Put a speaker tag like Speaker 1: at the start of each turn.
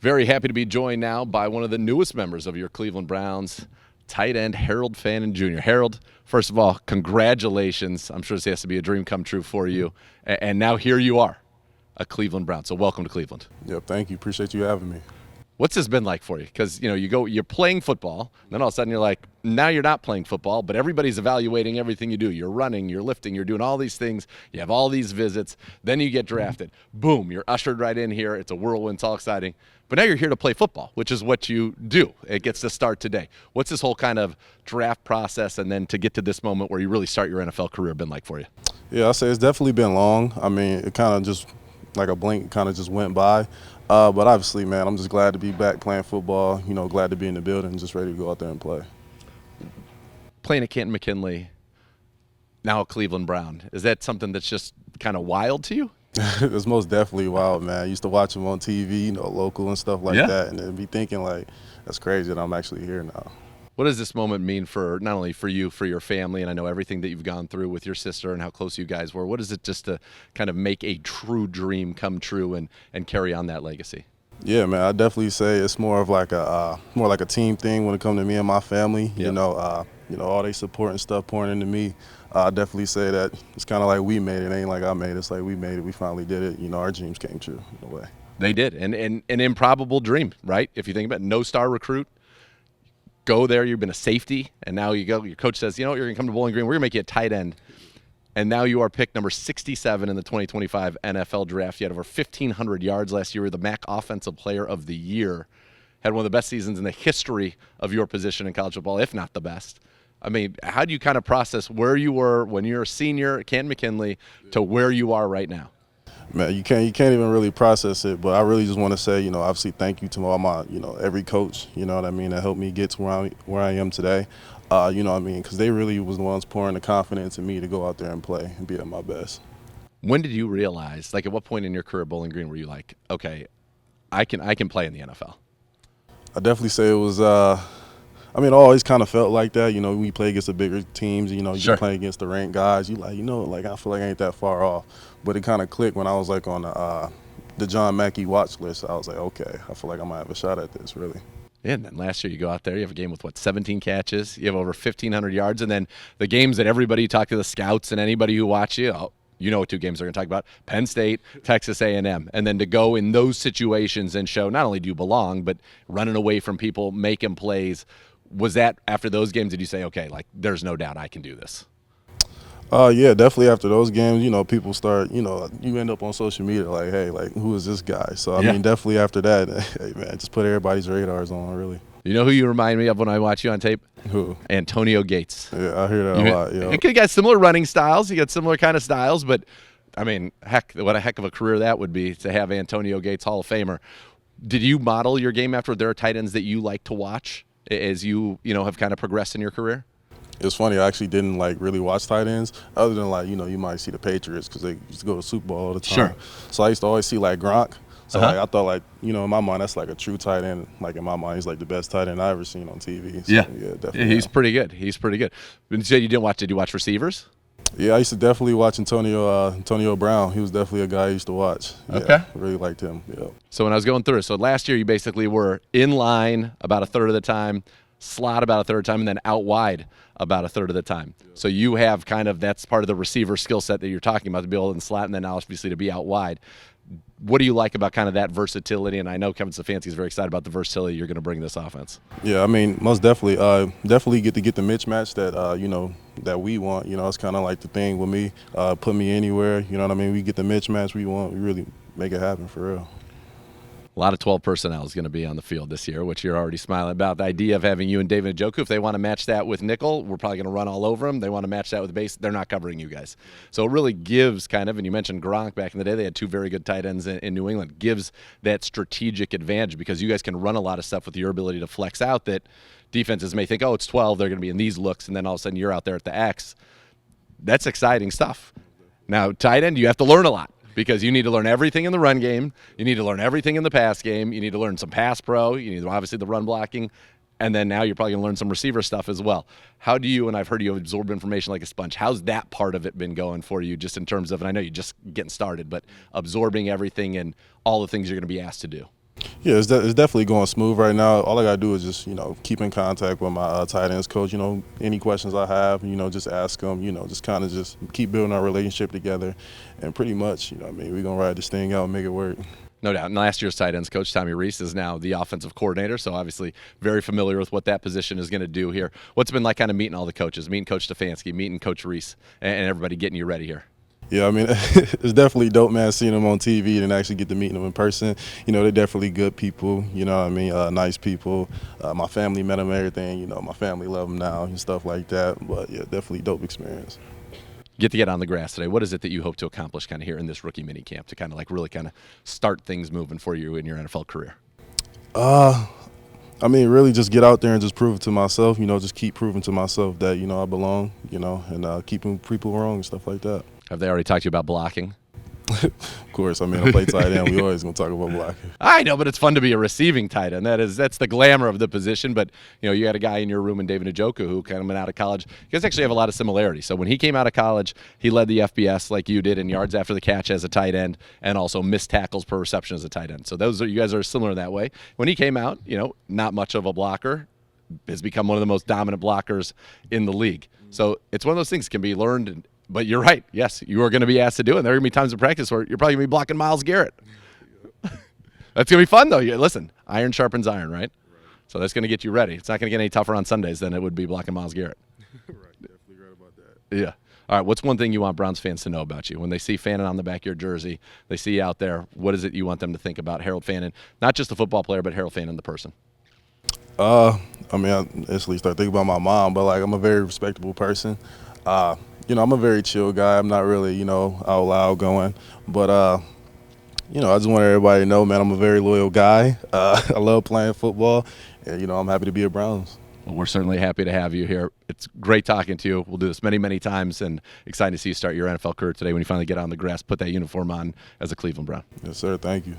Speaker 1: Very happy to be joined now by one of the newest members of your Cleveland Browns, tight end Harold Fannin Jr. Harold, first of all, congratulations. I'm sure this has to be a dream come true for you. And now here you are, a Cleveland Brown. So welcome to Cleveland.
Speaker 2: Yep, thank you. Appreciate you having me.
Speaker 1: What's this been like for you? Because you're playing football, and then all of a sudden you're like, now you're not playing football, but everybody's evaluating everything you do. You're running, you're lifting, you're doing all these things. You have all these visits. Then you get drafted. Boom, you're ushered right in here. It's a whirlwind. It's all exciting. But now you're here to play football, which is what you do. It gets to start today. What's this whole kind of draft process and then to get to this moment where you really start your NFL career been like for you?
Speaker 2: Yeah, I'll say it's definitely been long. I mean, it kind of just like a blink kind of just went by. But obviously, man, I'm just glad to be back playing football, glad to be in the building, just ready to go out there and play.
Speaker 1: Playing at Canton McKinley, now a Cleveland Brown, is that something that's just kind of wild to you?
Speaker 2: It's most definitely wild, man. I used to watch them on TV, local and stuff like that, and then be thinking, like, that's crazy that I'm actually here now.
Speaker 1: What does this moment mean for not only for you, for your family, and I know everything that you've gone through with your sister and how close you guys were? What is it just to kind of make a true dream come true and carry on that legacy?
Speaker 2: Yeah, man, I definitely say it's more of like a team thing when it comes to me and my family.
Speaker 1: Yep.
Speaker 2: All they support and stuff pouring into me. I definitely say that it's kind of like we made it. It ain't like I made it. It's like we made it. We finally did it. Our dreams came true in a way.
Speaker 1: They did, and an improbable dream, right? If you think about it, no star recruit. Go there, you've been a safety, and now you go. Your coach says, you're going to come to Bowling Green. We're going to make you a tight end. And now you are picked number 67 in the 2025 NFL Draft. You had over 1,500 yards last year. You were the MAC Offensive Player of the Year. Had one of the best seasons in the history of your position in college football, if not the best. I mean, how do you kind of process where you were when you're a senior at Canton McKinley to where you are right now?
Speaker 2: Man, you can't even really process it, but I really just want to say, obviously thank you to all my, every coach, that helped me get to where I am today. Because they really was the ones pouring the confidence in me to go out there and play and be at my best. When
Speaker 1: did you realize, like at what point in your career at Bowling Green were you like, okay, I can play in the NFL?
Speaker 2: I definitely say it was I always kind of felt like that. We play against the bigger teams,
Speaker 1: Sure.
Speaker 2: You play against the ranked guys, I feel like I ain't that far off. But it kind of clicked when I was like on the John Mackey watch list. I was like, okay, I feel like I might have a shot at this, really.
Speaker 1: Yeah, and then last year you go out there, you have a game with, 17 catches, you have over 1,500 yards, and then the games that everybody, talk to the scouts and anybody who watch you, you know what two games they're going to talk about, Penn State, Texas A&M. And then to go in those situations and show not only do you belong, but running away from people, making plays. Was that after those games, did you say, okay, like there's no doubt I can do this?
Speaker 2: Yeah, definitely after those games, people start, you end up on social media like, hey, like, who is this guy? So, definitely after that, hey, man, just put everybody's radars on, really.
Speaker 1: You know who you remind me of when I watch you on tape?
Speaker 2: Who?
Speaker 1: Antonio Gates.
Speaker 2: Yeah, I hear that a lot, yeah.
Speaker 1: You got similar running styles. You got similar kind of styles, but, what a heck of a career that would be to have Antonio Gates, Hall of Famer. Did you model your game after there are tight ends that you like to watch as you have kind of progressed in your career?
Speaker 2: It's funny, I actually didn't really watch tight ends other than you might see the Patriots because they used to go to Super Bowl all the time.
Speaker 1: Sure.
Speaker 2: So I used to always see Gronk. So I thought in my mind that's like a true tight end. Like in my mind, he's like the best tight end I ever seen on TV. So,
Speaker 1: yeah,
Speaker 2: definitely.
Speaker 1: He's pretty good. But you said you didn't watch. Did you watch receivers?
Speaker 2: Yeah, I used to definitely watch Antonio Brown. He was definitely a guy I used to watch. Yeah,
Speaker 1: okay.
Speaker 2: Really liked him. Yeah.
Speaker 1: So when I was going through it, last year you basically were in line about a third of the time, slot about a third of the time, and then out wide about a third of the time. Yeah. So you have that's part of the receiver skill set that you're talking about, to be able to slot and then obviously to be out wide. What do you like about kind of that versatility? And I know Kevin Stefanski is very excited about the versatility you're going to bring this offense.
Speaker 2: Yeah, most definitely. Definitely get the mismatch that, that we want. It's kind of like the thing with me. Put me anywhere, We get the mismatch we want. We really make it happen for real.
Speaker 1: A lot of 12 personnel is going to be on the field this year, which you're already smiling about. The idea of having you and David Njoku, if they want to match that with nickel, we're probably going to run all over them. They want to match that with base, they're not covering you guys. So it really gives and you mentioned Gronk back in the day, they had two very good tight ends in New England, gives that strategic advantage because you guys can run a lot of stuff with your ability to flex out that defenses may think, oh, it's 12, they're going to be in these looks, and then all of a sudden you're out there at the X. That's exciting stuff. Now, tight end, you have to learn a lot. Because you need to learn everything in the run game. You need to learn everything in the pass game. You need to learn some pass pro. You need obviously the run blocking. And then now you're probably going to learn some receiver stuff as well. How do you, and I've heard you absorb information like a sponge, how's that part of it been going for you just in terms of, and I know you're just getting started, but absorbing everything and all the things you're going to be asked to do?
Speaker 2: Yeah, it's definitely going smooth right now. All I gotta do is just keep in contact with my tight ends coach. Any questions I have, just ask them. Just kind of just keep building our relationship together, and pretty much, we're gonna ride this thing out and make it work.
Speaker 1: No doubt. And last year's tight ends coach, Tommy Reese, is now the offensive coordinator, so obviously very familiar with what that position is going to do here. What's it been like kind of meeting all the coaches, meeting Coach Stefanski, meeting Coach Reese, and everybody getting you ready here?
Speaker 2: Yeah, I mean, it's definitely dope, man, seeing them on TV and actually get to meet them in person. They're definitely good people, nice people. My family met them and everything. My family love them now and stuff like that. But, yeah, definitely dope experience.
Speaker 1: Get to get on the grass today. What is it that you hope to accomplish kind of here in this rookie mini camp to kind of like really kind of start things moving for you in your NFL career?
Speaker 2: I mean, really just get out there and just prove it to myself, just keep proving to myself that, I belong, and keeping people wrong and stuff like that.
Speaker 1: Have they already talked to you about blocking?
Speaker 2: Of course, I mean, I play tight end. We always going to talk about blocking.
Speaker 1: I know, but it's fun to be a receiving tight end. That's the glamour of the position. But, you had a guy in your room in David Njoku who kind of went out of college. You guys actually have a lot of similarities. So when he came out of college, he led the FBS like you did in yards after the catch as a tight end and also missed tackles per reception as a tight end. So you guys are similar in that way. When he came out, not much of a blocker, has become one of the most dominant blockers in the league. So it's one of those things that can be learned. But you're right. Yes, you are going to be asked to do it. There are going to be times in practice where you're probably going to be blocking Myles Garrett. That's going to be fun, though. Listen, iron sharpens iron, right? So that's going to get you ready. It's not going to get any tougher on Sundays than it would be blocking Myles Garrett.
Speaker 2: Right, definitely right about that.
Speaker 1: Yeah. All right, what's one thing you want Browns fans to know about you? When they see Fannin on the back of your jersey, they see you out there, what is it you want them to think about Harold Fannin? Not just the football player, but Harold Fannin, the person.
Speaker 2: I mean, I instantly start thinking about my mom, but, I'm a very respectable person. I'm a very chill guy. I'm not really, out loud going. But, I just want everybody to know, man, I'm a very loyal guy. I love playing football. And, I'm happy to be a Browns.
Speaker 1: Well, we're certainly happy to have you here. It's great talking to you. We'll do this many, many times, and excited to see you start your NFL career today when you finally get on the grass, put that uniform on as a Cleveland Brown.
Speaker 2: Yes, sir. Thank you.